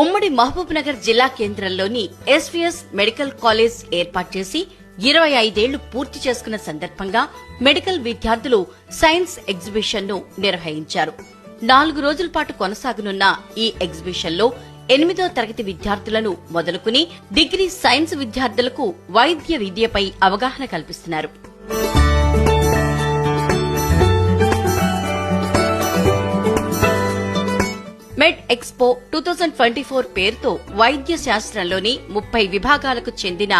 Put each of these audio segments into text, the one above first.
ఉమ్మడి మహబూబ్ నగర్ జిల్లా కేంద్రంలోని ఎస్వీఎస్ మెడికల్ కాలేజ్ ఏర్పాటు చేసి 25 ఏళ్లు పూర్తి చేసుకున్న సందర్భంగా మెడికల్ విద్యార్థులు సైన్స్ ఎగ్జిబిషన్ ను నిర్వహించారు. 4 రోజుల పాటు కొనసాగనున్న ఈ ఎగ్జిబిషన్ లో 8వ తరగతి విద్యార్థులను మొదలుకుని డిగ్రీ సైన్స్ విద్యార్థులకు వైద్య విద్యపై అవగాహన కల్పిస్తున్నారు. మెడ్ ఎక్స్పో 2024 పేరుతో వైద్య శాస్త్రంలోని 30 విభాగాలకు చెందిన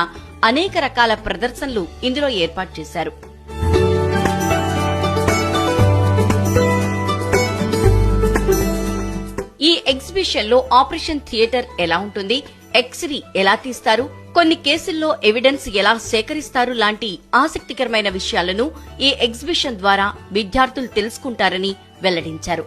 అనేక రకాల ప్రదర్శనలు ఇందులో ఏర్పాటు చేశారు. ఈ ఎగ్జిబిషన్ లో ఆపరేషన్ థియేటర్ ఎలా ఉంటుంది, ఎక్స్రే ఎలా తీస్తారు, కొన్ని కేసుల్లో ఎవిడెన్స్ ఎలా సేకరిస్తారు లాంటి ఆసక్తికరమైన విషయాలను ఈ ఎగ్జిబిషన్ ద్వారా విద్యార్థులు తెలుసుకుంటారని వెల్లడించారు.